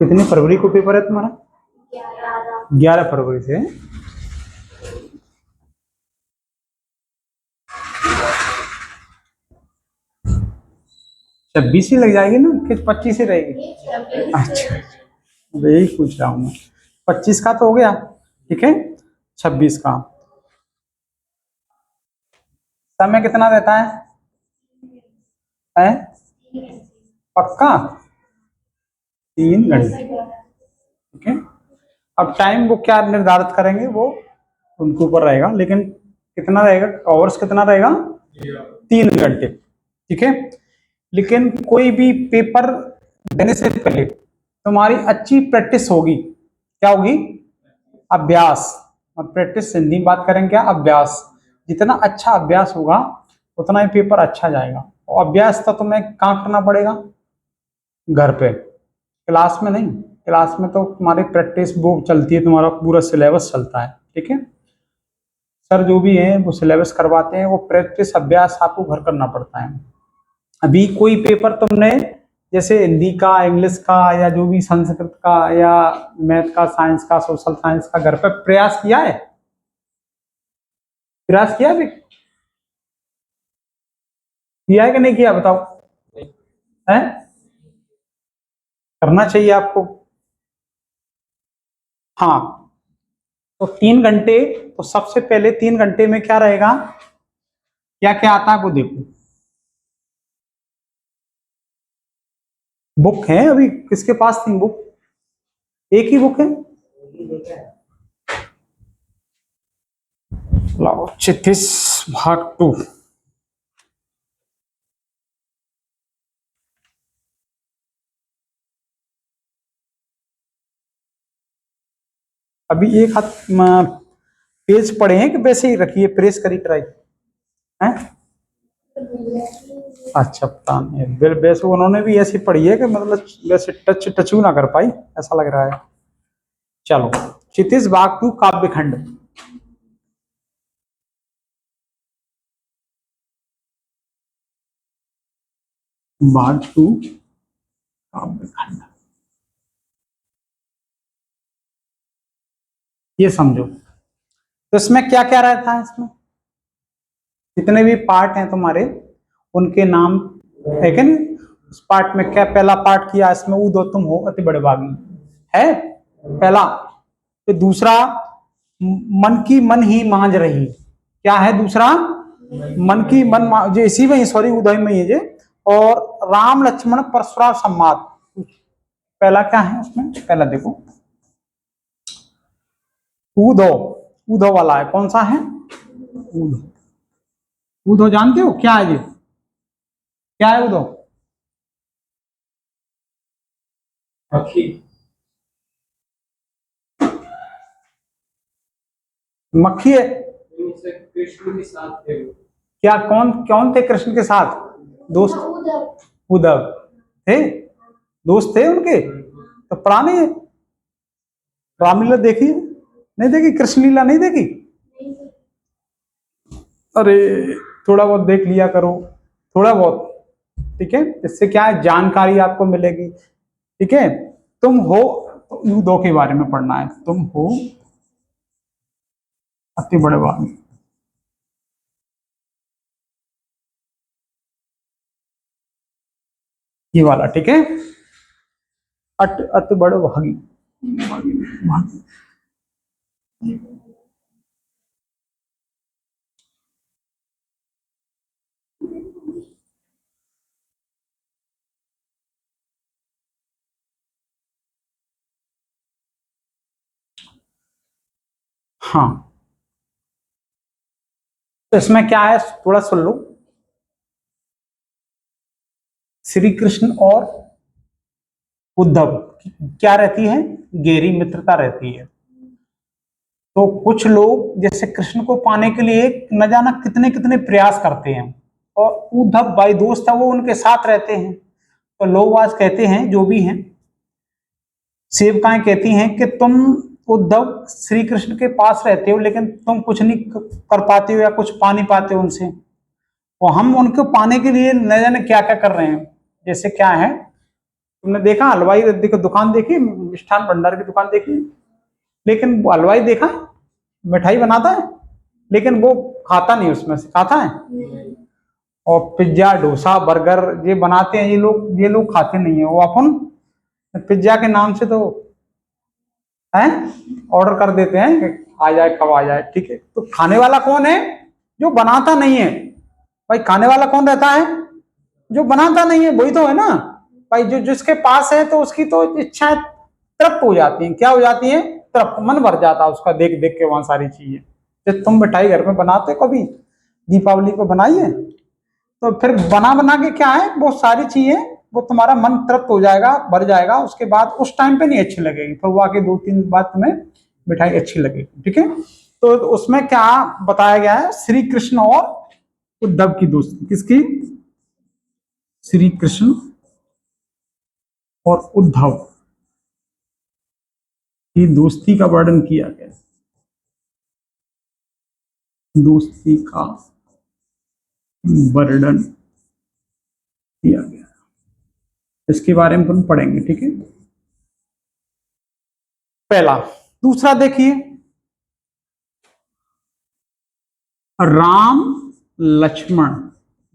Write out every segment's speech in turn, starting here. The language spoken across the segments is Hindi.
कितनी फरवरी को पेपर है तुम्हारा? 11 फरवरी से। छब्बीस ही लग जाएगी ना कि 25 ही रहेगी? अच्छा, यही पूछ रहा हूँ मैं। 25 का तो हो गया, ठीक है। 26 का समय कितना रहता है? पक्का 3 घंटे, ठीक है। अब टाइम वो क्या निर्धारित करेंगे, वो उनके ऊपर रहेगा, लेकिन कितना रहेगा, आवर्स कितना रहेगा? 3 घंटे, ठीक है। लेकिन कोई भी पेपर देने से पहले तुम्हारी अच्छी प्रैक्टिस होगी। क्या होगी? अभ्यास। और प्रैक्टिस हिंदी में बात करेंगे क्या? अभ्यास। जितना अच्छा अभ्यास होगा उतना ही पेपर अच्छा जाएगा। और अभ्यास तो तुम्हें कहाँ करना पड़ेगा? घर पे, क्लास में नहीं। क्लास में तो तुम्हारी प्रैक्टिस बुक चलती है, तुम्हारा पूरा सिलेबस चलता है, ठीक है। सर जो भी है वो सिलेबस करवाते हैं, वो प्रैक्टिस अभ्यास आपको घर करना पड़ता है। अभी कोई पेपर तुमने जैसे हिंदी का, इंग्लिश का, या जो भी संस्कृत का, या मैथ का, साइंस का, सोशल साइंस का घर पे प्रयास किया है? प्रयास किया भी? किया है कि नहीं किया, बताओ। है? करना चाहिए आपको। हाँ, तो 3 घंटे, तो सबसे पहले 3 घंटे में क्या रहेगा, क्या क्या आता है वो देखो। बुक है अभी किसके पास? 3 बुक, एक ही बुक है। लाओ, क्षितिज भाग 2। अभी एक हाथ पेज पढ़े हैं कि वैसे ही रखिए, प्रेस करी कराई है? अच्छा, पता नहीं, वैसे उन्होंने भी ऐसी पढ़ी है कि मतलब वैसे टचू ना कर पाई, ऐसा लग रहा है। चलो, क्षितिज भाग 2 काव्यखंड। भाग 2 काव्यखंड, ये समझो। तो इसमें क्या क्या रहता है? इसमें जितने भी पार्ट हैं तुम्हारे, उनके नाम है क्या नहीं? उस पार्ट में क्या पहला पार्ट किया इसमें, ऊ दो तुम हो अति बड़े भागी है पहला। फिर दूसरा, मन की मन ही मांझ रही, क्या है दूसरा? मन की मन जो इसी में ही, सॉरी, उदय में ही है। और राम लक्ष्मण परशुराम संवाद, पहला क्या है उसमें? पहला देखो, ऊधो, ऊधो वाला है, कौन सा है? ऊधो। ऊधो जानते हो क्या है? ये क्या है ऊधो? मक्खी, मक्खी है। कृष्ण के साथ थे, क्या कौन कौन थे कृष्ण के साथ? दोस्त, उद्धव थे, दोस्त थे उनके। तो पुराने, रामलीला देखी नहीं देखी? कृष्ण लीला नहीं देखी? अरे, थोड़ा बहुत देख लिया करो, थोड़ा बहुत, ठीक है। इससे क्या है, जानकारी आपको मिलेगी, ठीक है। तुम हो, तो यूं दो के बारे में पढ़ना है, तुम हो अति बड़े भागी, ये वाला, ठीक है। अति बड़े भागी, भागी, भागी। हाँ, तो इसमें क्या है, थोड़ा सुन लो। श्री कृष्ण और उद्धव की क्या रहती है? गहरी मित्रता रहती है। तो कुछ लोग जैसे कृष्ण को पाने के लिए न जाना कितने कितने प्रयास करते हैं, और उद्धव भाई दोस्त है, वो उनके साथ रहते हैं। तो लोग आज कहते हैं, जो भी हैं सेवकाएं कहती हैं कि तुम उद्धव श्री कृष्ण के पास रहते हो, लेकिन तुम कुछ नहीं कर पाते हो या कुछ पा नहीं पाते हो उनसे। और हम उनको पाने के लिए न जाने क्या क्या कर रहे हैं। जैसे क्या है, तुमने देखा हलवाई देखो दुकान देखी, मिष्ठान भंडार की दुकान देखी, लेकिन वो हलवाई देखा है, मिठाई बनाता है लेकिन वो खाता नहीं उसमें से, खाता है। और पिज्जा डोसा बर्गर ये बनाते हैं ये लोग खाते नहीं है। वो अपन पिज्जा के नाम से तो है ऑर्डर कर देते हैं कि आ जाए कब आ जाए, ठीक है। तो खाने वाला कौन है? जो बनाता नहीं है। भाई खाने वाला कौन रहता है? जो बनाता नहीं है, वही तो है ना भाई। जो जिसके पास है तो उसकी तो इच्छाएं तृप्त हो जाती हैं। क्या हो जाती है? तृप्त, मन भर जाता है उसका देख देख के वहां सारी चीजें। जब तुम मिठाई घर में बनाते हो, कभी दीपावली को बनाइए, तो फिर बना बना के क्या है वो सारी चीजें, वो तुम्हारा मन तृप्त हो जाएगा, भर जाएगा। उसके बाद उस टाइम पे नहीं अच्छी लगेगी, फिर वो आके 2-3 दिन बाद तुम्हें मिठाई अच्छी लगेगी, ठीक है। तो उसमें क्या बताया गया है? श्री कृष्ण और उद्धव की दोस्ती। किसकी? श्री कृष्ण और उद्धव की दोस्ती का वर्णन किया गया। दोस्ती का वर्णन किया गया, इसके बारे में तुम पढ़ेंगे, ठीक है। पहला। दूसरा देखिए, राम लक्ष्मण।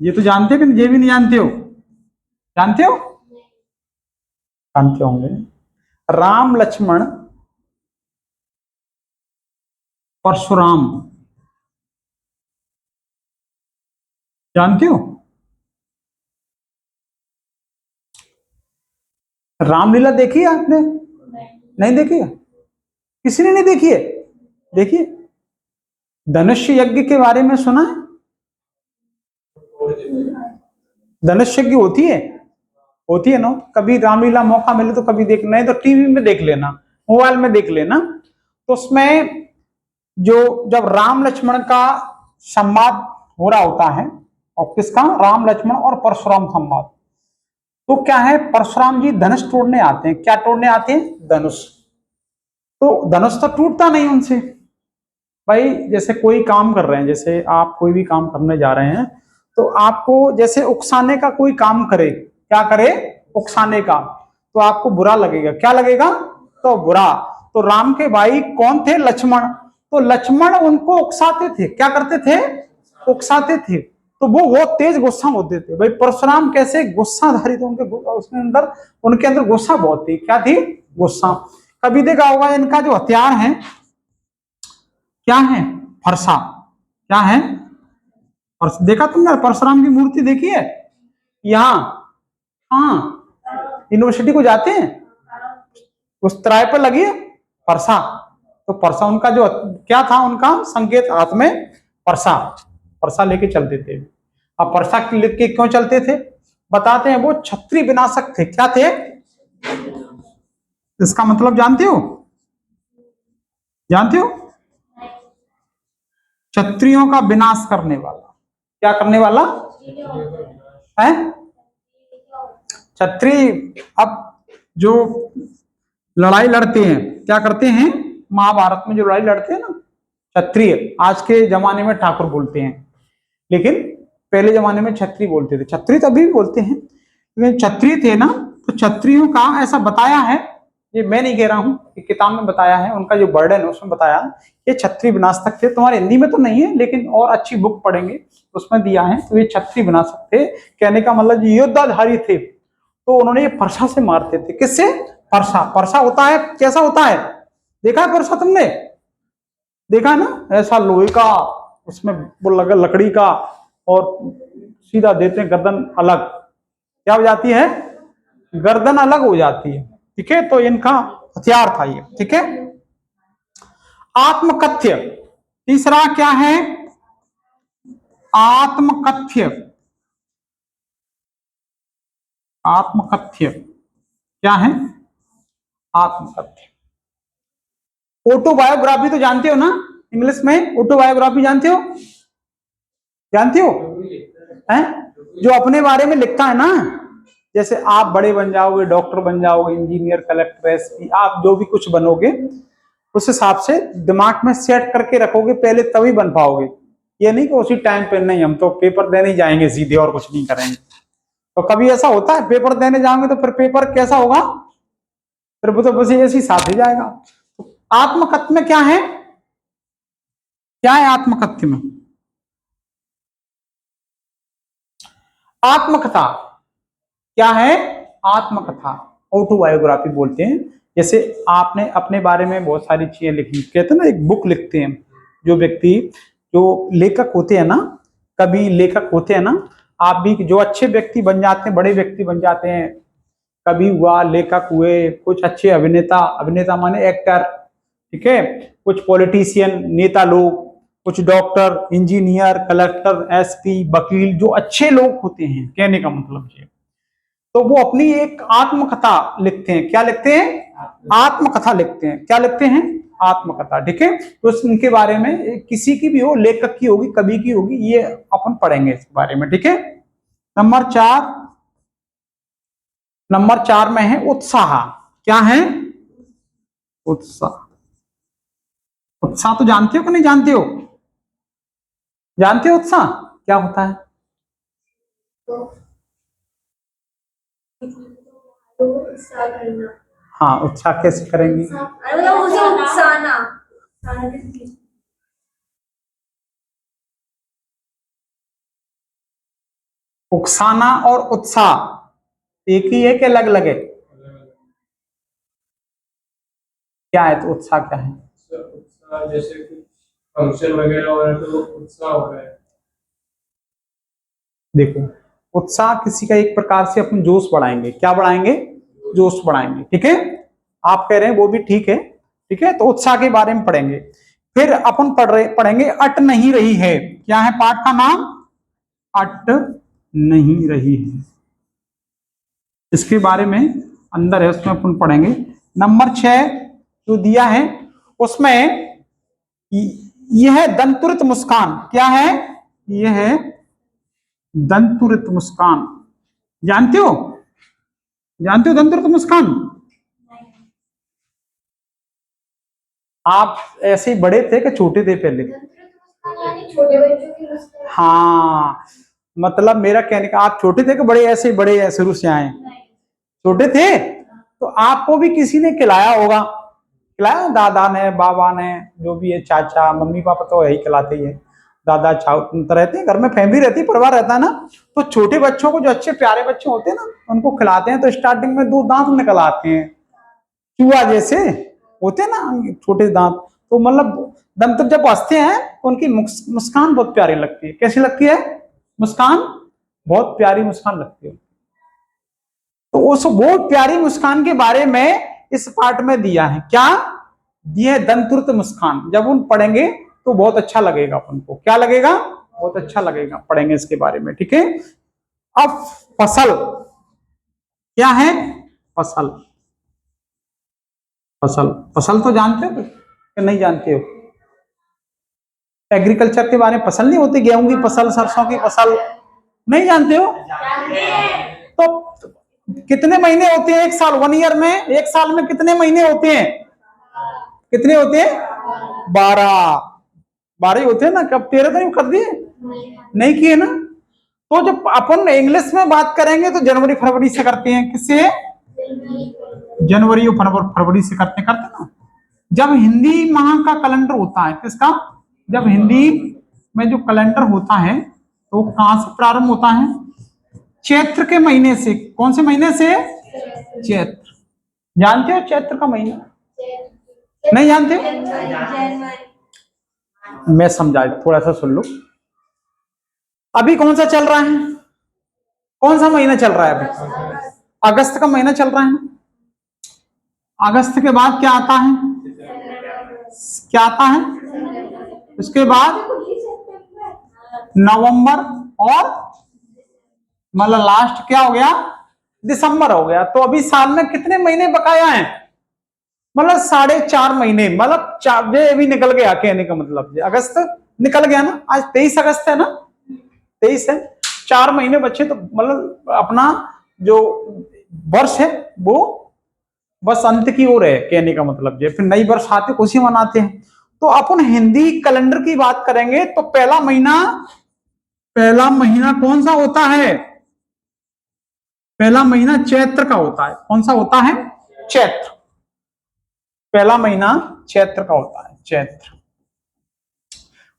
ये तो जानते हो कि ये भी नहीं जानते हो? जानते हो? जानते होंगे। राम लक्ष्मण परशुराम, जानते हो? रामलीला देखी है आपने? नहीं देखी है? किसी ने नहीं देखी है? देखिए, धनुष यज्ञ के बारे में सुना है? धनुष यज्ञ होती है? होती है ना। कभी रामलीला मौका मिले तो कभी देखना है, तो टीवी में देख लेना, मोबाइल में देख लेना। तो उसमें जो जब राम लक्ष्मण का संवाद हो रहा होता है, और किसका? राम लक्ष्मण और परशुराम संवाद। तो क्या है, परशुराम जी धनुष तोड़ने आते हैं। क्या तोड़ने आते हैं? धनुष। तो धनुष तो टूटता नहीं उनसे। भाई जैसे कोई काम कर रहे हैं, जैसे आप कोई भी काम करने जा रहे हैं, तो आपको जैसे उकसाने का कोई काम करे, क्या करे? उकसाने का, तो आपको बुरा लगेगा। क्या लगेगा? तो बुरा। तो राम के भाई कौन थे? लक्ष्मण। तो लक्ष्मण उनको उकसाते थे। क्या करते थे? उकसाते थे। तो वो तेज गुस्सा होते थे। भाई परशुराम कैसे गुस्साधारी थे, उनके अंदर गुस्सा बहुत थी। क्या थी? गुस्सा। कभी देखा होगा इनका जो हथियार है क्या है? फरसा। क्या है? देखा तुमने परशुराम की मूर्ति देखी है? यहाँ, हाँ, यूनिवर्सिटी को जाते हैं उस तराई पर लगी है परसा। तो परसा उनका जो क्या था, उनका संकेत हाथ में परसा, परसा लेके चलते थे। अब परसा लेके क्यों चलते थे? बताते हैं, वो क्षत्रिय विनाशक थे। क्या थे? इसका मतलब जानते हो? जानते हो? क्षत्रियों का विनाश करने वाला। क्या करने वाला है? क्षत्रिय अब जो लड़ाई लड़ते हैं, क्या करते हैं? महाभारत में जो लड़ाई लड़ते हैं ना क्षत्रिय, आज के जमाने में ठाकुर बोलते हैं, लेकिन पहले जमाने में क्षत्रिय बोलते थे। क्षत्रिय तो अभी भी बोलते हैं, लेकिन क्षत्रिय थे ना, तो क्षत्रियों का ऐसा बताया है, ये मैं नहीं कह रहा हूं, कि किताब में बताया है, उनका जो वर्णन है उसमें बताया ये क्षत्रिय विनाशक थे। तुम्हारे हिंदी में तो नहीं है, लेकिन और अच्छी बुक पढ़ेंगे उसमें दिया है। तो ये क्षत्रिय विनाशक थे, कहने का मतलब योद्धाधारी थे। तो उन्होंने ये परसा से मारते थे। किससे? परसा। परसा होता है, कैसा होता है? देखा है परसा तुमने? देखा है ना, ऐसा लोहे का, उसमें वो लगा लकड़ी का, और सीधा देते हैं, गर्दन अलग क्या हो जाती है? गर्दन अलग हो जाती है, ठीक है। तो इनका हथियार था ये, ठीक है। आत्मकथ्य। तीसरा क्या है? आत्मकथ्य। आत्मकथ्य क्या है? आत्मकथ्य। ऑटोबायोग्राफी तो जानते हो ना, इंग्लिश में ऑटोबायोग्राफी जानते हो? जानते हो हैं? जो अपने बारे में लिखता है ना, जैसे आप बड़े बन जाओगे, डॉक्टर बन जाओगे, इंजीनियर, कलेक्टर, एसपी, आप जो भी कुछ बनोगे, उस हिसाब से दिमाग में सेट करके रखोगे पहले, तभी बन पाओगे। ये नहीं कि उसी टाइम पे नहीं, हम तो पेपर देने ही जाएंगे सीधे और कुछ नहीं करेंगे। तो कभी ऐसा होता है पेपर देने जाओगे तो फिर पेपर कैसा होगा, फिर वो तो बस ऐसे ही साथ ही जाएगा। तो आत्मकथ्य में क्या है, क्या है आत्मकथ्य में? आत्मकथा क्या है? आत्मकथा, ऑटोबायोग्राफी बोलते हैं। जैसे आपने अपने बारे में बहुत सारी चीजें लिखी, कहते हैं ना एक बुक लिखते हैं जो व्यक्ति, जो लेखक होते हैं ना, कभी लेखक होते हैं ना, आप भी जो अच्छे व्यक्ति बन जाते हैं, बड़े व्यक्ति बन जाते हैं, कभी हुआ लेखक हुए, कुछ अच्छे अभिनेता, अभिनेता माने एक्टर, ठीक है, कुछ पॉलिटिशियन नेता लोग, कुछ डॉक्टर, इंजीनियर, कलेक्टर, एसपी, वकील, जो अच्छे लोग होते हैं, कहने का मतलब ये, तो वो अपनी एक आत्मकथा लिखते हैं। क्या लिखते हैं? आत्मकथा लिखते हैं। क्या लिखते हैं? आत्मकथा, ठीक है। तो उनके बारे में किसी की भी हो, लेखक की होगी, कवि की होगी, ये अपन पढ़ेंगे इस बारे में, ठीक है। नंबर 4 में है उत्साह। क्या है? उत्साह। उत्साह तो जानते हो कि नहीं जानते हो? जानते हो उत्साह क्या होता है? हाँ, उत्साह कैसे करेंगे? उकसाना और उत्साह एक ही है कि अलग अलग है? क्या है तो उत्साह क्या है? उत्साह जैसे कुछ फंक्शन वगैरह हो रहा है तो उत्साह हो रहा है। देखो, उत्साह किसी का एक प्रकार से अपन जोश बढ़ाएंगे। क्या बढ़ाएंगे? जोश बढ़ाएंगे, ठीक है। आप कह रहे हैं वो भी ठीक है, ठीक है। तो उत्साह के बारे में पढ़ेंगे। फिर अपन पढ़ेंगे अट नहीं रही है। क्या है पाठ का नाम? अट नहीं रही है। इसके बारे में अंदर है, उसमें अपन पढ़ेंगे। नंबर 6 जो दिया है उसमें यह दंतुरित मुस्कान। क्या है? यह है दंतुरित मुस्कान। जानते हो? जानते हो दंतुरित मुस्कान? आप ऐसे ही बड़े थे कि छोटे थे पहले? छोटे बच्चों की मुस्कान। हाँ, मतलब मेरा कहने का, आप छोटे थे कि बड़े, ऐसे बड़े ऐसे शुरू से आए? छोटे थे तो आपको भी किसी ने खिलाया होगा, खिलाया, दादा ने, बाबा ने, जो भी है, चाचा, मम्मी पापा तो यही खिलाते ही है, दादा चाव तो रहते हैं घर में, फैमिली रहती है, परिवार रहता है ना। तो छोटे बच्चों को, जो अच्छे प्यारे बच्चे होते हैं ना, उनको खिलाते हैं तो स्टार्टिंग में 2 दांत निकल आते हैं, चूहा जैसे होते हैं ना छोटे दांत। तो मतलब दंत जब हंसते हैं तो उनकी मुस्कान बहुत प्यारी लगती है। कैसी लगती है? मुस्कान बहुत प्यारी मुस्कान लगती है। तो उस वो प्यारी मुस्कान के बारे में इस पाठ में दिया है। क्या दिया है? दंतुरित मुस्कान। जब उन पढ़ेंगे तो बहुत अच्छा लगेगा अपन को। क्या लगेगा? बहुत अच्छा लगेगा, पढ़ेंगे इसके बारे में, ठीक है। अब फसल। क्या है? फसल। फसल, फसल तो जानते हो कि नहीं जानते हो? एग्रीकल्चर के बारे में फसल नहीं होती, गेहूं की फसल, सरसों की फसल, नहीं जानते हो? तो कितने महीने होते हैं एक साल, 1 ईयर में? एक साल में कितने महीने होते हैं? कितने होते हैं? 12 ही होते हैं ना। कब 13 तो नहीं कर दिए? नहीं किए ना। तो जब अपन इंग्लिश में बात करेंगे तो जनवरी फरवरी से करते हैं। किससे? जनवरी और फरवरी से करते ना। जब हिंदी माह का कैलेंडर होता है, किसका? जब हिंदी में जो कैलेंडर होता है तो कहां से प्रारंभ होता है? चैत्र के महीने से। कौन से महीने से? चैत्र। जानते हो चैत्र का महीना? नहीं जानते हो? मैं समझा, थोड़ा सा सुन लो। अभी कौन सा चल रहा है? कौन सा महीना चल रहा है अभी? अगस्त का महीना चल रहा है ना। अगस्त के बाद क्या आता है? क्या आता है? उसके बाद नवंबर, और मतलब लास्ट क्या हो गया? दिसंबर हो गया। तो अभी साल में कितने महीने बकाया हैं? मतलब 4.5 महीने, मतलब ये अभी निकल गया, कहने का मतलब अगस्त निकल गया ना। आज 23 अगस्त है ना, 23 है। 4 महीने बचे, तो मतलब अपना जो वर्ष है वो बस अंत की ओर है, कहने का मतलब ये। फिर नई वर्ष आते खुशी मनाते हैं। तो अपन हिंदी कैलेंडर की बात करेंगे तो पहला महीना कौन सा होता है? पहला महीना चैत्र का होता है। कौन सा होता है? चैत्र। पहला महीना चैत्र का होता है, चैत्र।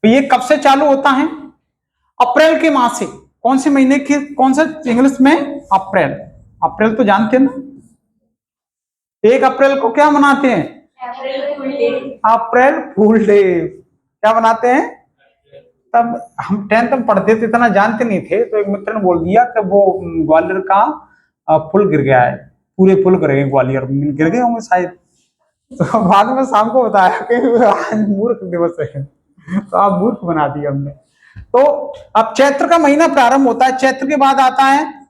तो ये कब से चालू होता है? अप्रैल के माह से। कौन से महीने के, कौन सा इंग्लिश में? अप्रैल। अप्रैल तो जानते हैं ना, 1 अप्रैल को क्या मनाते हैं? अप्रैल फूल डे। क्या मनाते हैं? तब हम 10th में पढ़ते थे, इतना जानते नहीं थे, तो एक मित्र ने बोल दिया कि वो ग्वालियर का फूल गिर गया है, पूरे फूल गिर गए ग्वालियर में, गिर गए होंगे शायद। तो बाद में शाम को बताया कि आज मूर्ख दिवस है, तो आप मूर्ख बना दिया हमने। तो अब चैत्र का महीना प्रारंभ होता है। चैत्र के बाद आता है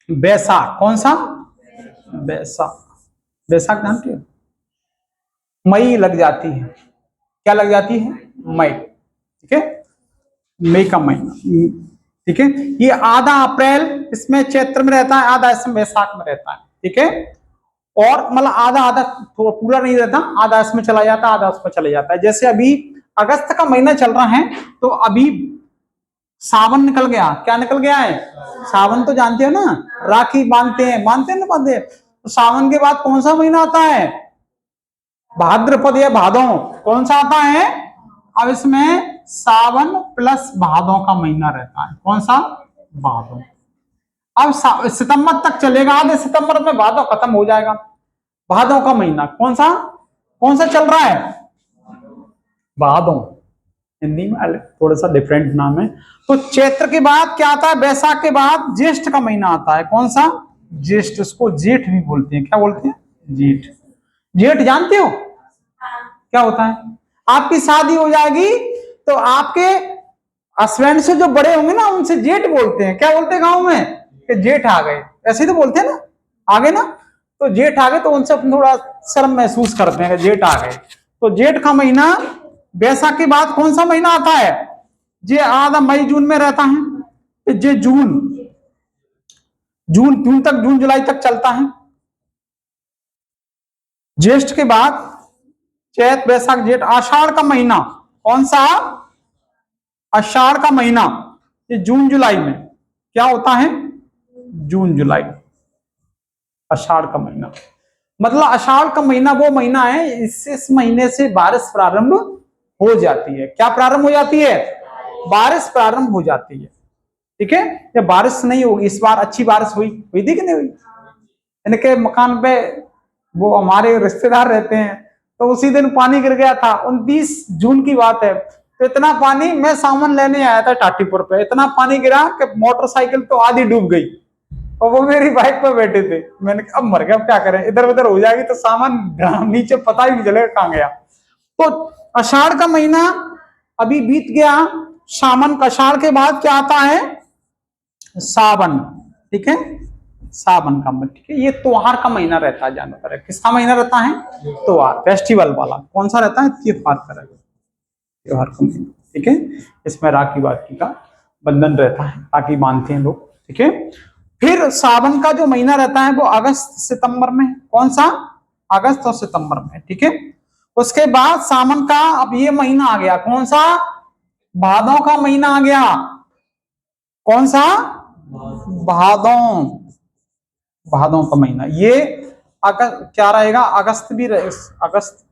बैसाख। कौन सा? बैसाख। बैसाख जानते हो? मई लग जाती है। क्या लग जाती है? मई। ठीक है, मई का महीना। ठीक है, ये आधा अप्रैल इसमें चैत्र में रहता है, आधा इसमें बैसाख में रहता है। ठीक है, और मतलब आधा आधा पूरा नहीं रहता, आधा इसमें चला जाता है, आधा उसमें चला जाता है। जैसे अभी अगस्त का महीना चल रहा है, तो अभी सावन निकल गया। क्या निकल गया है? सावन तो जानते हो ना, राखी बांधते हैं, बांधते हैं ना, बांधते हैं। तो सावन के बाद कौन सा महीना आता है? भाद्रपद या भादो। कौन सा आता है? अब इसमें सावन प्लस भादों का महीना रहता है। कौन सा? भादों। अब सितंबर तक चलेगा, आधे सितंबर में भादों खत्म हो जाएगा। भादों का महीना कौन सा? कौन सा चल रहा है? भादों। हिंदी में थोड़ा सा डिफरेंट नाम है। तो चैत्र के बाद क्या आता है? बैसाख के बाद ज्येष्ठ का महीना आता है। कौन सा? ज्येष्ठ। उसको जेठ भी बोलते हैं। क्या बोलते हैं? जेठ। जेठ जानते हो क्या होता है? आपकी शादी हो जाएगी तो आपके हस्बैंड से जो बड़े होंगे ना, उनसे जेठ बोलते हैं। क्या बोलते हैं गांव में? कि जेठ आ गए, ऐसे ही तो बोलते हैं ना, आ गए ना। तो जेठ आ गए, तो उनसे अपन थोड़ा शर्म महसूस करते हैं कि जेठ आ गए। तो जेठ का महीना, बैसाख के बाद कौन सा महीना आता है? ये आधा मई जून में रहता है। ये जून, जून तक, जून जुलाई तक चलता है। ज्येष्ठ के बाद चैत बैसाख जेठ, आषाढ़ का महीना। कौन सा? आषाढ़ का महीना। ये जून जुलाई में क्या होता है? जून जुलाई। आषाढ़ का महीना मतलब आषाढ़ का महीना वो महीना है, इस महीने से बारिश प्रारंभ हो जाती है। क्या प्रारंभ हो जाती है? बारिश प्रारंभ हो जाती है। ठीक है, ये बारिश नहीं होगी इस बार। अच्छी बारिश हुई थी कि नहीं हुई? इनके मकान पे वो हमारे रिश्तेदार रहते हैं, तो उसी दिन पानी गिर गया था। 29 जून की बात है। तो इतना पानी, मैं सामान लेने आया था टाटीपुर पे, इतना पानी गिरा कि मोटरसाइकिल तो आधी डूब गई, और वो मेरी बाइक पर बैठे थे। मैंने कहा अब मर गया, अब क्या करें, इधर उधर हो जाएगी तो सामान नीचे पता ही नहीं चलेगा कहां गया। तो आषाढ़ का महीना अभी बीत गया। सावन का, आषाढ़ के बाद क्या आता है? सावन। ठीक है, सावन का महीना। ठीक है, ये त्योहार का महीना रहता है ज्यादातर। किसका महीना रहता है? त्योहार, फेस्टिवल वाला। कौन सा रहता है? त्योहार का, त्योहार का महीना। ठीक है, इसमें राखी वाखी का बंधन रहता है, राखी बांधते हैं लोग। ठीक है, फिर सावन का जो महीना रहता है वो अगस्त सितंबर में। कौन सा? अगस्त और सितंबर में। ठीक है, उसके बाद सावन का अब ये महीना आ गया। कौन सा? भादों का महीना आ गया। कौन सा? भादों। भादों का महीना, ये अगस्त क्या रहेगा? अगस्त भी रहे, अगस्त,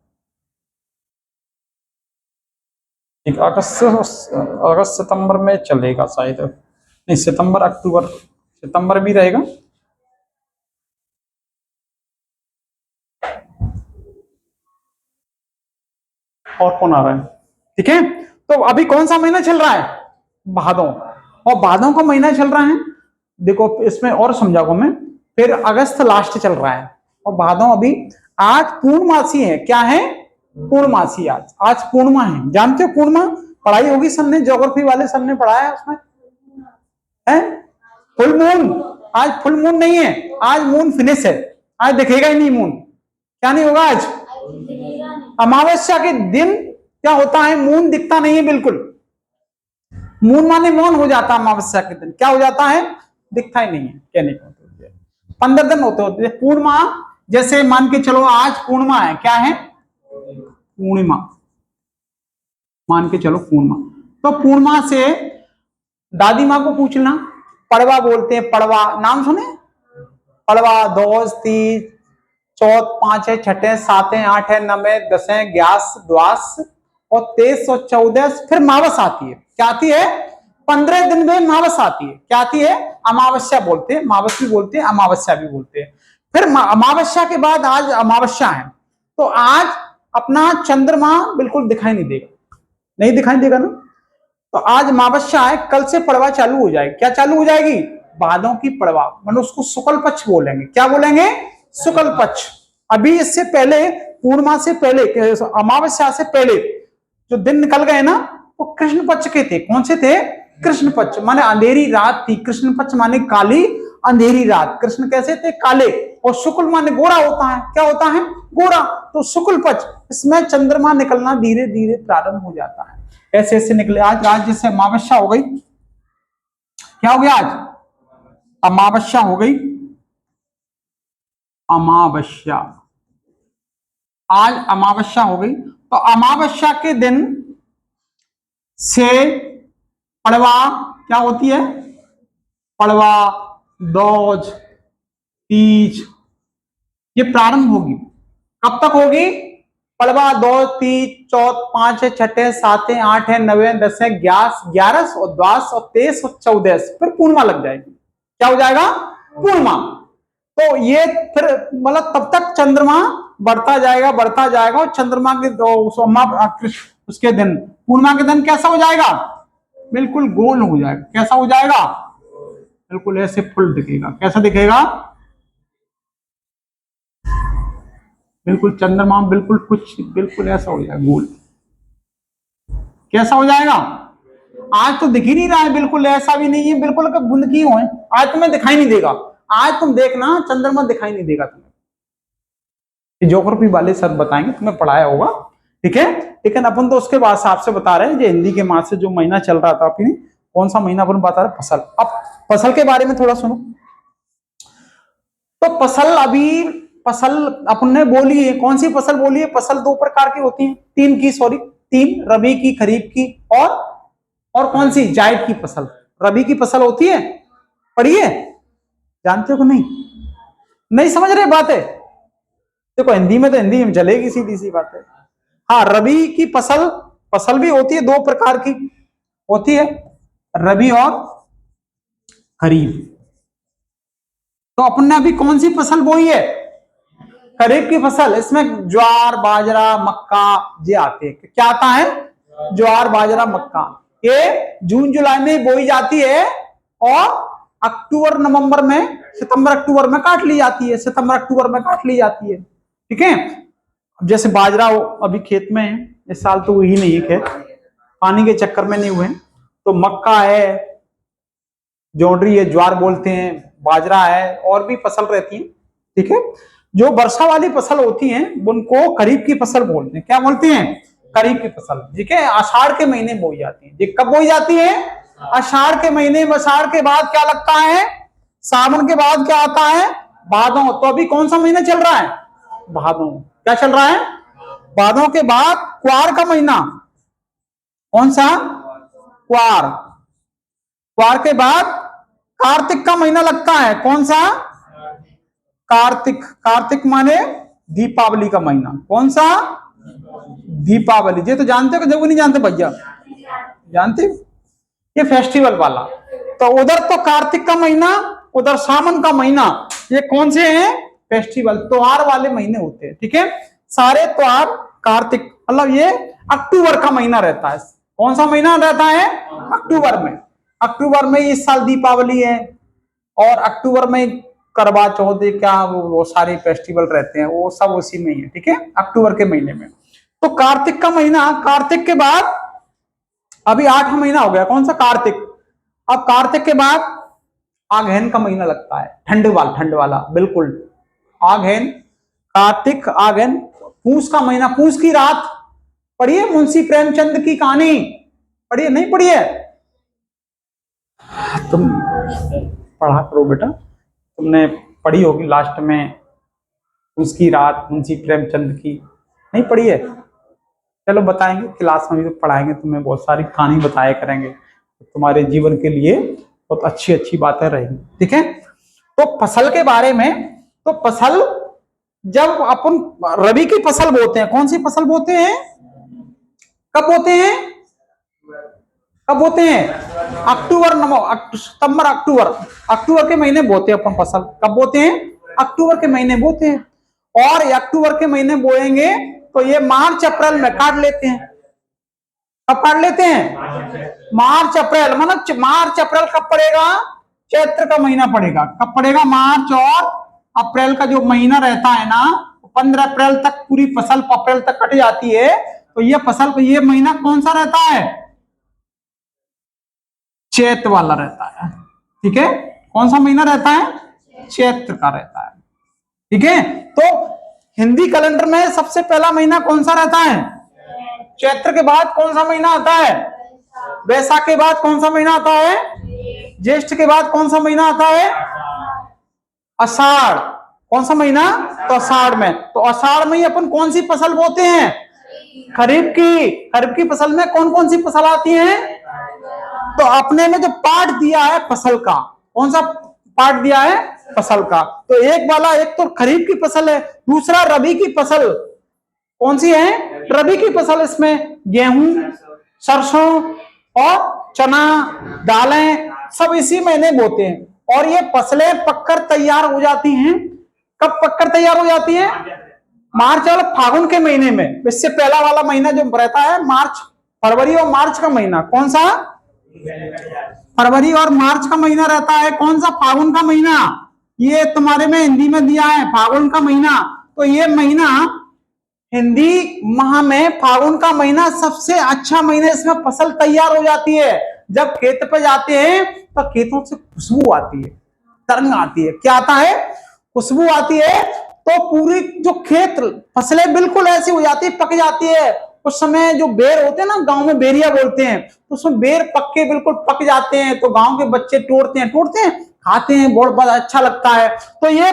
अगस्त सितंबर में चलेगा शायद, नहीं सितंबर अक्टूबर, सितंबर भी रहेगा। और कौन आ रहा है? ठीक है, तो अभी कौन सा महीना चल रहा है? भादों। और भादों का महीना चल रहा है, देखो इसमें और समझाऊंगा मैं। फिर अगस्त लास्ट चल रहा है, और भादों अभी। आज पूर्णमासी है। क्या है? पूर्णमासी। आज आज पूर्णिमा है। जानते हो पूर्णिमा? पढ़ाई होगी सबने, ज्योग्राफी वाले सबने पढ़ाया है उसमें, है फुल मून। आज फुल मून नहीं है, आज मून फिनिश है। आज दिखेगा ही नहीं मून। क्या नहीं होगा आज? अमावस्या के दिन क्या होता है? मून दिखता नहीं है बिल्कुल। मून माने मौन हो जाता है। अमावस्या के दिन क्या हो जाता है? दिखता ही नहीं है। कहने को 15 दिन होते हैं पूर्णिमा। जैसे मान के चलो आज पूर्णिमा है, क्या है? पूर्णिमा। मान के चलो पूर्णिमा, तो पूर्णिमा से दादी माँ को पूछना, पड़वा बोलते हैं, पड़वा नाम सुने? पड़वा, दोज, तीज, चौथ, पांच, छठे, साते, आठ, नवे, दसे, ग्यारह, द्वास और 23 और 14, फिर मावस आती है। क्या आती है? 15 दिन में मावस आती है। क्या आती है? अमावस्या बोलते हैं, मावस भी बोलते हैं, अमावस्या भी बोलते हैं। फिर अमावस्या के बाद आज अमावस्या है, तो आज अपना चंद्रमा बिल्कुल दिखाई नहीं देगा, नहीं दिखाई देगा ना। तो आज अमावस्या है, कल से पड़वा चालू हो जाएगी। क्या चालू हो जाएगी? भादों की पड़वा, मतलब उसको शुक्ल पक्ष बोलेंगे। क्या बोलेंगे? शुक्ल पक्ष। अभी इससे पहले, पूर्णिमा से पहले, अमावस्या से पहले जो दिन निकल गए ना, वो कृष्ण पक्ष के थे। कौन से थे? कृष्ण पक्ष, माने अंधेरी रात थी। कृष्ण पक्ष माने काली अंधेरी रात। कृष्ण कैसे थे? काले। और शुक्ल माने गोरा होता है। क्या होता है? गोरा। तो शुक्ल पक्ष, इसमें चंद्रमा निकलना धीरे धीरे प्रारंभ हो जाता है। ऐसे ऐसे निकले। आज जैसे अमावस्या हो गई, क्या हो गया? आज अमावस्या हो गई। अमावस्या, आज अमावस्या हो गई। तो अमावस्या के दिन से पड़वा क्या होती है? पड़वा, दोज, तीज, ये प्रारंभ होगी। कब तक होगी? पड़वा, दोज, तीज, चौथ, पांच, छठे, साते, आठ, नवे, दस, ग्यारह और द्वास और 23 और 14, फिर पूर्णिमा लग जाएगी। क्या हो जाएगा? पूर्णिमा। तो ये फिर मतलब तब तक चंद्रमा बढ़ता जाएगा, बढ़ता जाएगा, और चंद्रमा के उसके दिन, पूर्णिमा के दिन कैसा हो जाएगा? बिल्कुल गोल हो जाएगा। कैसा हो जाएगा? बिल्कुल ऐसे फुल दिखेगा। कैसा दिखेगा? बिल्कुल चंद्रमा बिल्कुल कुछ बिल्कुल ऐसा हो जाएगा, गोल। कैसा हो जाएगा? आज तो दिख ही नहीं रहा है, बिल्कुल ऐसा भी नहीं है, बिल्कुल बुंदकी हो। आज तुम्हें दिखाई नहीं देगा। आज तुम देखना, चंद्रमा दिखाई नहीं देगा तुम्हें। ज्योग्राफी वाले सर बताएंगे, तुम्हें पढ़ाया होगा, ठीक है। लेकिन अपन तो उसके बाद आपसे बता रहे हैं, जो हिंदी के मास से जो महीना चल रहा था, अपनी कौन सा महीना अपन बता रहे? फसल। अब फसल के बारे में थोड़ा सुनो। तो फसल, अभी फसल अपन ने बोली है, कौन सी फसल बोली है? फसल दो प्रकार की होती है, तीन की, सॉरी तीन, रबी की, खरीफ की, और कौन सी? जायद की फसल। रबी की फसल होती है, पढ़िए, जानते हो कि नहीं? नहीं समझ रहे बात है? देखो हिंदी में तो हिंदी में चलेगी, सीधी सी बात है। हाँ, रबी की फसल भी होती है, दो प्रकार की होती है, रबी और खरीफ। तो अपन ने अभी कौन सी फसल बोई है? खरीफ की फसल। इसमें ज्वार, बाजरा, मक्का ये आते हैं। क्या आता है? ज्वार, बाजरा, मक्का। ये जून जुलाई में बोई जाती है, और अक्टूबर नवंबर में, सितंबर अक्टूबर में काट ली जाती है। सितंबर अक्टूबर में काट ली जाती है, ठीक है। अब जैसे बाजरा अभी खेत में है, इस साल तो वही नहीं है, खेत पानी के चक्कर में नहीं हुए। तो मक्का है, जोंडरी है, ज्वार बोलते हैं, बाजरा है, और भी फसल रहती है, ठीक है। जो वर्षा वाली फसल होती है उनको खरीफ की फसल बोलते हैं। क्या बोलते हैं? खरीफ की फसल, ठीक है। आषाढ़ के महीने बोई जाती है। ये कब बोई जाती है? आषाढ़ के महीने में। आषाढ़ के बाद क्या लगता है? सावन के बाद क्या आता है? भादों। तो अभी कौन सा महीना चल रहा है? भादों। क्या चल रहा है? भादों के बाद क्वार का महीना। कौन सा? क्वार। क्वार के बाद कार्तिक का महीना लगता है। कौन सा? कार्तिक। कार्तिक माने दीपावली का महीना। कौन सा? दीपावली। ये तो जानते हो कि जब नहीं जानते भैया? जानते? ये फेस्टिवल वाला। तो उधर तो कार्तिक का महीना, उधर सावन का महीना। ये कौन से हैं? फेस्टिवल, त्योहार वाले महीने होते हैं, ठीक है। सारे त्योहार कार्तिक, मतलब ये अक्टूबर का महीना रहता है। कौन सा महीना रहता है? अक्टूबर में। अक्टूबर में इस साल दीपावली है, और अक्टूबर में करवा चौथ, क्या वो सारे फेस्टिवल रहते हैं, वो सब उसी में ही है, ठीक है, अक्टूबर के महीने में। तो कार्तिक का महीना, कार्तिक के बाद अभी 8 महीना हो गया, कौन सा? कार्तिक। अब कार्तिक के बाद आघैन का महीना लगता है, ठंड वाला बिल्कुल। आघैन, कार्तिक, आघैन, पूस का महीना, पूस की रात। पढ़िए मुंशी प्रेमचंद की कहानी, पढ़िए, नहीं पढ़िए? तुम पढ़ा करो बेटा, तुमने पढ़ी होगी लास्ट में उसकी रात, मुंशी प्रेमचंद की, नहीं पढ़ी है? चलो बताएंगे, क्लास में भी तो पढ़ाएंगे तुम्हें, बहुत सारी कहानी बताया करेंगे, तो तुम्हारे जीवन के लिए बहुत अच्छी अच्छी बातें रहेंगी, ठीक है। तो फसल के बारे में, तो फसल जब अपन रबी की फसल बोते हैं, कौन सी फसल बोते हैं, कब बोते हैं, कब बोते हैं, अक्टूबर नवंबर सितंबर अक्टूबर के महीने बोते हैं अपन फसल। कब बोते हैं, अक्टूबर के महीने बोते हैं। और अक्टूबर के महीने बोएंगे तो ये मार्च अप्रैल में काट लेते हैं। कब काट लेते हैं, मार्च अप्रैल, मतलब मार्च अप्रैल कब पड़ेगा, चैत्र का महीना पड़ेगा। कब पड़ेगा, मार्च और अप्रैल का जो महीना रहता है ना, 15 अप्रैल तक पूरी फसल अप्रैल तक कट जाती है। तो ये फसल, ये महीना कौन सा रहता है, चैत्र वाला रहता है। ठीक है, कौन सा महीना रहता है, चैत्र का रहता है। ठीक है, तो हिंदी कैलेंडर में सबसे पहला महीना कौन सा रहता है, चैत्र के बाद कौन सा महीना आता है, वैशाख के बाद कौन सा महीना आता है, ज्येष्ठ के बाद कौन सा महीना आता है, आषाढ़। कौन सा महीना, तो आषाढ़ में। तो आषाढ़ में ही अपन कौन सी फसल बोते हैं, खरीफ की। खरीफ की फसल में कौन कौन सी फसल आती है, तो अपने में जो पार्ट दिया है फसल का, कौन सा पार्ट दिया है, फसल का, तो एक वाला, एक तो खरीफ की फसल है, दूसरा रबी की फसल। कौन सी है, रबी की फसल। इसमें गेहूं, सरसों और चना, दालें सब इसी महीने बोते हैं। और ये फसलें पककर तैयार हो जाती हैं। कब पककर तैयार हो जाती है, मार्च और फागुन के महीने में। इससे पहला वाला महीना जो रहता है मार्च, फरवरी और मार्च का महीना, कौन सा, फरवरी और मार्च का महीना रहता है। कौन सा, फागुन का महीना। ये तुम्हारे में हिंदी में दिया है फागुन का महीना। तो ये महीना हिंदी माह में फागुन का महीना सबसे अच्छा महीना, इसमें फसल तैयार हो जाती है। जब खेत पे जाते हैं तो खेतों से खुशबू आती है, तरंग आती है। क्या आता है, खुशबू आती है। तो पूरी जो खेत फसलें बिल्कुल ऐसी हो जाती है, पक जाती है। उस समय जो बेर होते हैं ना, गांव में बेरिया बोलते हैं, तो उसमें बेर पक्के बिल्कुल पक जाते हैं। तो गांव के बच्चे तोड़ते हैं खाते हैं, बहुत अच्छा लगता है। तो ये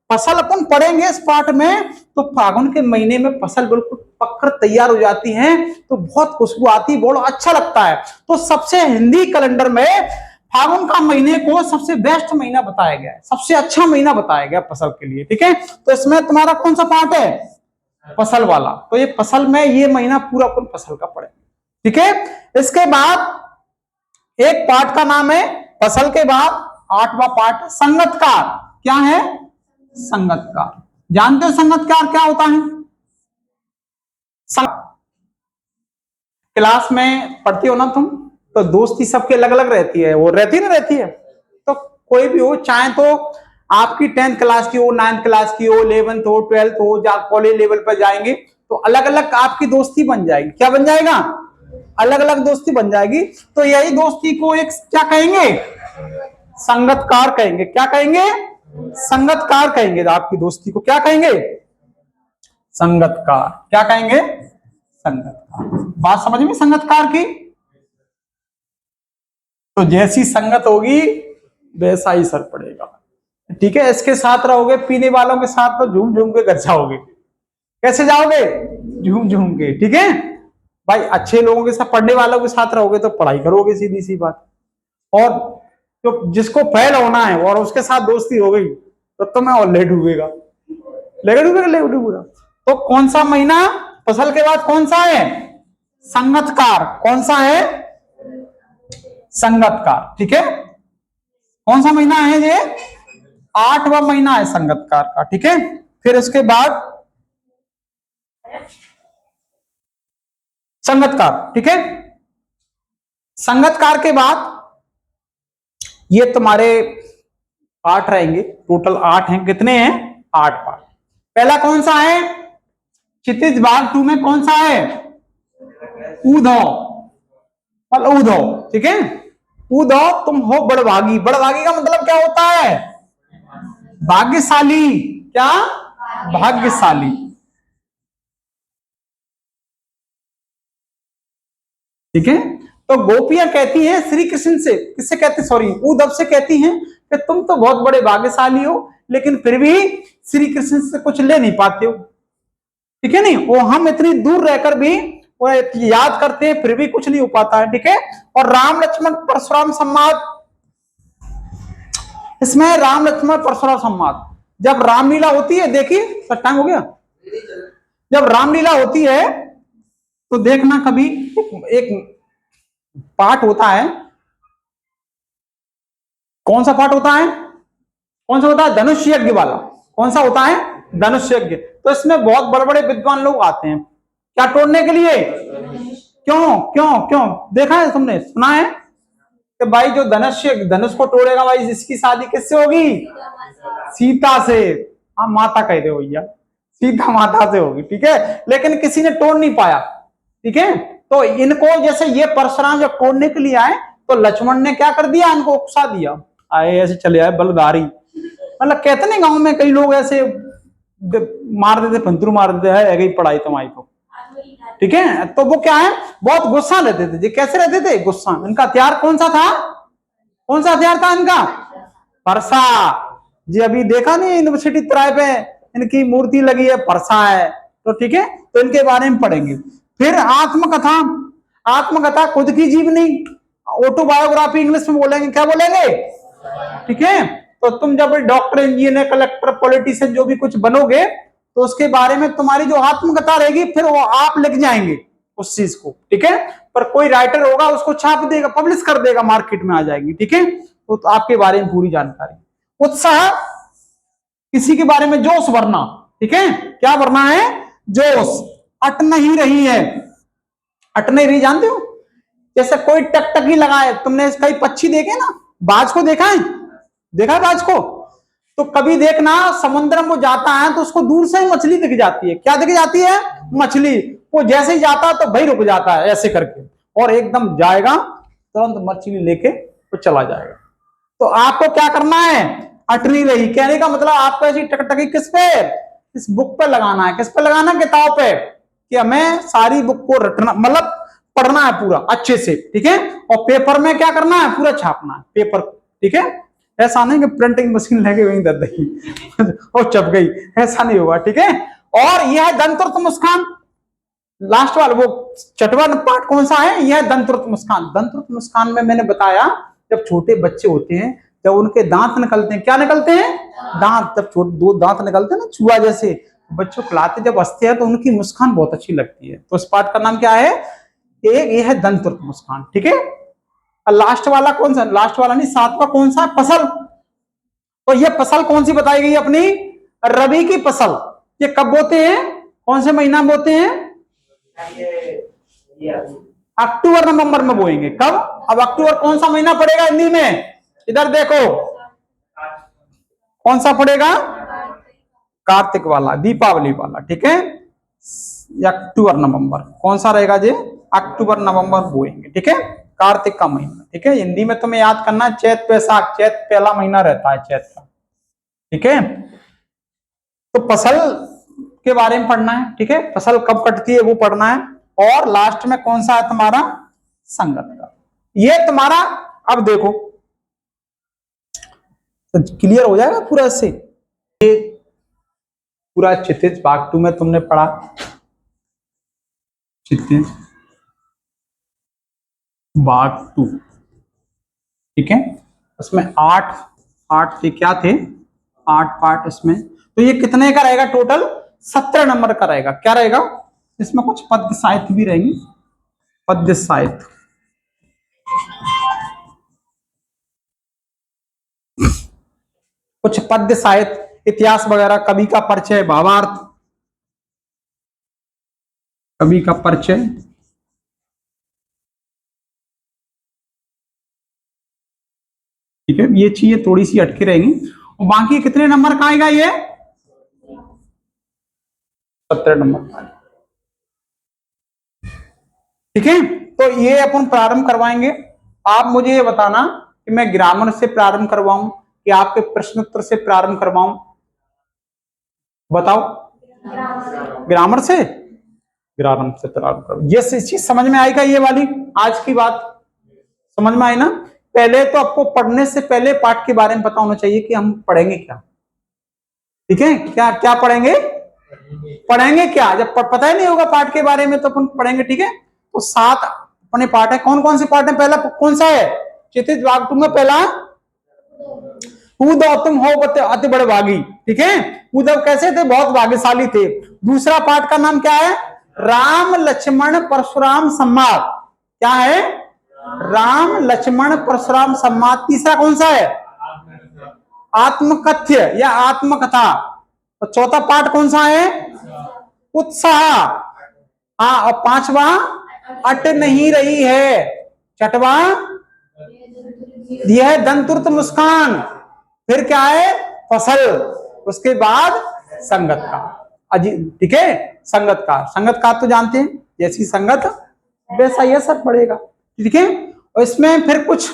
फसल अपन पढ़ेंगे इस पाठ में, तो फागुन के महीने में फसल बिल्कुल पककर तैयार हो जाती है, तो बहुत खुशबू आती है, बहुत अच्छा लगता है। तो सबसे हिंदी कैलेंडर में फागुन का महीने को सबसे बेस्ट महीना बताया गया है, सबसे अच्छा महीना बताया गया फसल के लिए। ठीक है, तो इसमें तुम्हारा कौन सा पार्ट है, फसल वाला। तो ये फसल में ये महीना पूरा अपन फसल का पढ़ेंगे। ठीक है, इसके बाद एक पार्ट का नाम है, फसल के बाद 8वां पार्ट संगतकार। क्या है, संगतकार। जानते हो संगतकार क्या होता है, क्लास में पढ़ती हो ना तुम, तो दोस्ती सबकी अलग अलग रहती है, वो रहती ना रहती है। तो कोई भी हो, चाहे तो आपकी 10th क्लास की हो, 9th क्लास की हो, 11th हो, 12th हो, कॉलेज लेवल पर जाएंगे तो अलग अलग आपकी दोस्ती बन जाएगी। क्या बन जाएगा, अलग अलग दोस्ती बन जाएगी। तो यही दोस्ती को एक क्या कहेंगे, संगतकार कहेंगे। क्या कहेंगे, संगतकार कहेंगे। आपकी दोस्ती को क्या कहेंगे, संगतकार। क्या कहेंगे, संगतकार। बात समझ में संगतकार की। तो जैसी संगत होगी वैसा ही असर पड़ेगा। ठीक है, इसके साथ रहोगे, पीने वालों के साथ तो झूम झूम के घर जाओगे। कैसे जाओगे, झूम झूम के। ठीक है भाई, अच्छे लोगों के साथ, पढ़ने वालों के साथ रहोगे तो पढ़ाई करोगे, सीधी सी बात। और तो जिसको फेल होना है और उसके साथ दोस्ती हो गई तो तुम्हें और ले डूबेगा। तो कौन सा महीना फसल के बाद कौन सा है, संगतकार। कौन सा है, संगतकार। ठीक है, कौन सा महीना है ये, 8वां महीना है संगतकार का। ठीक है, फिर उसके बाद संगतकार। ठीक है, संगतकार के बाद ये तुम्हारे पार्ट रहेंगे, टोटल 8 हैं। कितने हैं, 8 पार्ट। पहला कौन सा है, क्षितिज भाग 2 में कौन सा है, ऊधव, ऊधव। ठीक है, ऊधव तुम हो बड़भागी। बड़भागी का मतलब क्या होता है, भाग्यशाली। क्या, भाग्यशाली। ठीक है, तो गोपियां कहती हैं श्री कृष्ण से, किससे कहती, सॉरी उद्धव से कहती हैं कि तुम तो बहुत बड़े भाग्यशाली हो, लेकिन फिर भी श्री कृष्ण से कुछ ले नहीं पाते हो। ठीक है, नहीं, वो हम इतनी दूर रहकर भी वो याद करते हैं, फिर भी कुछ नहीं हो पाता है। ठीक है, और राम लक्ष्मण परशुराम संवाद इसमें राम लक्ष्मण परशुराम संवाद। जब रामलीला होती है, देखिए सर टाइम हो गया, जब रामलीला होती है तो देखना कभी एक पाठ होता है, कौन सा पाठ होता है, कौन सा होता है, धनुष यज्ञ वाला। कौन सा होता है, धनुष यज्ञ। तो इसमें बहुत बड़े बड़े विद्वान लोग आते हैं, क्या तोड़ने के लिए, क्यों क्यों क्यों, देखा है तुमने, सुना है कि भाई जो धनुष को तोड़ेगा भाई इसकी शादी किससे होगी, सीता से। हाँ माता कह रहे हो भैया, सीता माता से होगी, ठीक है, लेकिन किसी ने तोड़ नहीं पाया, ठीक है। तो इनको जैसे ये परशुराम जब तोड़ने के लिए आए तो लक्ष्मण ने क्या कर दिया, इनको उकसा दिया, आए ऐसे चले आए बलदारी। मतलब कहते नहीं गांव में कई लोग ऐसे मार देते, पंतरू मार देते है गई पढ़ाई तुम्हारी तो, ठीक है। तो वो क्या है, बहुत गुस्सा रहते थे जी। कैसे रहते थे, गुस्सा। इनका हथियार कौन सा था, कौन सा हथियार था इनका, परसा जी। अभी देखा नहीं यूनिवर्सिटी तराई पे इनकी मूर्ति लगी है, परसा है, तो ठीक है। तो इनके बारे में पढ़ेंगे। फिर आत्मकथा, आत्मकथा खुद की जीवनी, ऑटोबायोग्राफी इंग्लिश में बोलेंगे, क्या बोलेंगे, ठीक है। तो तुम जब डॉक्टर, इंजीनियर, कलेक्टर, पॉलिटिशियन जो भी कुछ बनोगे तो उसके बारे में तुम्हारी जो आत्मकथा रहेगी फिर वो आप लिख जाएंगे उस चीज को, ठीक है। पर कोई राइटर होगा उसको छाप देगा, पब्लिश कर देगा, मार्केट में आ जाएगी, ठीक है। तो आपके बारे में पूरी जानकारी। उत्साह, किसी के बारे में जोश भरना, ठीक है, क्या भरना है, जोश। अट नहीं रही है, अट नहीं रही जानते हो, जैसे कोई टकटकी लगाए, तुमने कई पक्षी देखे ना, बाज को देखा है, देखा है बाज को, तो कभी देखना समुद्र में वो जाता है तो उसको दूर से ही मछली दिख जाती है, क्या दिख जाती है, मछली। वो जैसे ही जाता है तो भाई रुक जाता है ऐसे करके, और एकदम जाएगा तुरंत मछली लेके वो चला जाएगा। तो आपको क्या करना है, अट नहीं रही, कहने का मतलब आपको ऐसी टकटकी किस पे, इस बुक पे लगाना है, किस पे लगाना है, किताब पे, कि हमें सारी बुक को रटना, मतलब पढ़ना है पूरा अच्छे से, ठीक है। और पेपर में क्या करना है, पूरा छापना है पेपर, ठीक है। ऐसा नहीं कि प्रिंटिंग मशीन लेके वहीं दे दी और चप गई, ऐसा नहीं होगा, ठीक है। और यह है दंतुरत मुस्कान, लास्ट वाला वो चटवा पार्ट कौन सा है, यह दंतुरत मुस्कान। दंतुरत मुस्कान में मैंने बताया जब छोटे बच्चे होते हैं, जब उनके दांत निकलते हैं, क्या निकलते हैं, दांत, जब दो दांत निकलते हैं ना चूहा जैसे, बच्चों को खिलाते जब हंसते हैं तो उनकी मुस्कान बहुत अच्छी लगती है। तो इस पार्ट का नाम क्या है, एक ये है दंतुरत मुस्कान, ठीक है। लास्ट वाला कौन सा, लास्ट वाला नहीं, सातवां कौन सा, फसल। तो ये फसल कौन सी बताई गई अपनी, रबी की फसल। ये कब बोते हैं, कौन से महीना में बोते हैं, अक्टूबर नवंबर में बोएंगे। कब, अब अक्टूबर कौन सा महीना पड़ेगा हिंदी में, इधर देखो कौन सा पड़ेगा, कार्तिक वाला, दीपावली वाला, ठीक है। अक्टूबर नवंबर कौन सा रहेगा जी, अक्टूबर नवंबर बोएंगे, ठीक है, कार्तिक का महीना, ठीक है। हिंदी में तुम्हें याद करना है चैत वैशाख, चैत पहला महीना रहता है चैत का, ठीक है। तो फसल के बारे में पढ़ना है, ठीक है, फसल कब कटती है वो पढ़ना है। और लास्ट में कौन सा है तुम्हारा, संगत का। ये तुम्हारा, अब देखो तो क्लियर हो जाएगा पूरा इससे। ये पूरा क्षितिज भाग 2 में तुमने पढ़ा, क्षितिज भाग 2, ठीक है। उसमें 8 थे, क्या थे, 8 पार्ट इसमें। तो ये कितने का रहेगा टोटल, 17 नंबर का रहेगा। क्या रहेगा, इसमें कुछ पद्य साहित्य भी रहेंगे, पद्य साहित्य, कुछ पद्य साहित्य, इतिहास वगैरह, कवि का परिचय, भावार्थ, कवि का परिचय, ठीक है। ये चीजें थोड़ी सी अटके रहेंगी। और बाकी कितने नंबर का आएगा ये, 17 नंबर का, ठीक है। तो ये अपन प्रारंभ करवाएंगे। आप मुझे ये बताना कि मैं ग्रामर से प्रारंभ करवाऊं कि आपके प्रश्नोत्तर से प्रारंभ करवाऊं, बताओ। ग्रामर से, ग्रामर से प्रारंभ करो। ये चीज समझ में आएगा, ये वाली आज की बात समझ में आई ना। पहले तो आपको पढ़ने से पहले पाठ के बारे में पता होना चाहिए कि हम पढ़ेंगे क्या, ठीक है। क्या क्या पढ़ेंगे, पढ़ेंगे क्या, जब पता ही नहीं होगा पाठ के बारे में तो अपन पढ़ेंगे, ठीक है। तो 7 अपने पाठ है, कौन कौन से पाठ है, पहला कौन सा है, क्षितिज भाग 2 में पहला उद्धव तुम हो अति बड़े भागी, ठीक है। उद्धव कैसे थे, बहुत भाग्यशाली थे। दूसरा पार्ट का नाम क्या है, राम लक्ष्मण परशुराम संवाद। क्या है, राम लक्ष्मण परशुराम संवाद। तीसरा कौन सा है, आत्मकथ्य या आत्मकथा। और चौथा पार्ट कौन सा है, उत्साह। हाँ, और पांचवा अट नहीं रही है। छठवा यह है दंतुरत मुस्कान। फिर क्या है, फसल। उसके बाद संगत का, ठीक है। संगत का, संगत का तो जानते हैं, जैसी संगत वैसा यह सब पड़ेगा, ठीक है। और इसमें फिर कुछ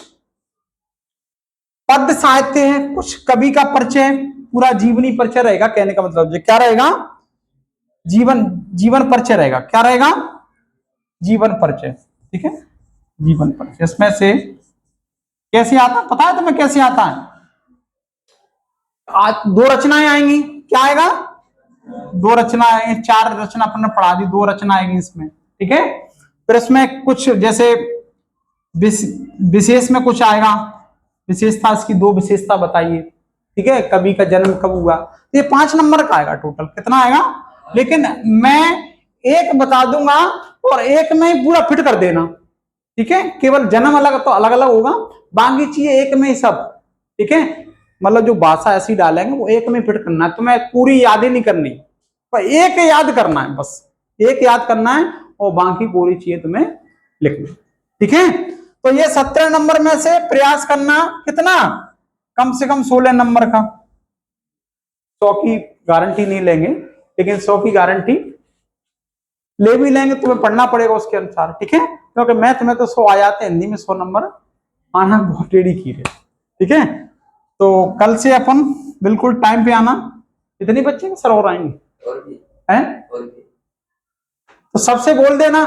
पद्य साहित्य है, कुछ कवि का परिचय, पूरा जीवनी परिचय रहेगा। कहने का मतलब क्या रहेगा, जीवन परिचय रहेगा। क्या रहेगा, जीवन परिचय, ठीक है। जीवन परिचय इसमें से कैसे आता, पता है तुम्हें कैसे आता है। आज दो रचनाएं आएंगी। क्या आएगा, दो रचना आएंगी। चार रचना अपन ने पढ़ा दी, दो रचना आएगी इसमें, ठीक है। फिर इसमें कुछ जैसे विशेष में कुछ आएगा, विशेषता, इसकी दो विशेषता बताइए, ठीक है। कवि का जन्म कब हुआ, ये 5 नंबर का आएगा टोटल। कितना आएगा, लेकिन मैं एक बता दूंगा और एक में ही पूरा फिट कर देना, ठीक है। केवल जन्म अलग तो अलग अलग होगा, बाकी चीजें एक में ही सब, ठीक है। मतलब जो भाषा ऐसी डालेंगे वो एक में फिट करना है, तुम्हें पूरी याद ही नहीं करनी, पर एक याद करना है, बस एक याद करना है और बाकी पूरी चीजें तुम्हें लिखनी, ठीक है। तो ये 17 नंबर में से प्रयास करना कितना, कम से कम 16 नंबर का। 100 की गारंटी नहीं लेंगे, लेकिन 100 की गारंटी ले भी लेंगे, तुम्हें पढ़ना पड़ेगा उसके अनुसार, ठीक है। क्योंकि मैथ में तो 100 आ जाते हैं, हिंदी में 100 नंबर आना बहुत टेढ़ी खीर है, ठीक है। तो कल से अपन बिल्कुल टाइम पे आना। इतनी बच्चे सर और आएंगे हैं, तो सबसे बोल देना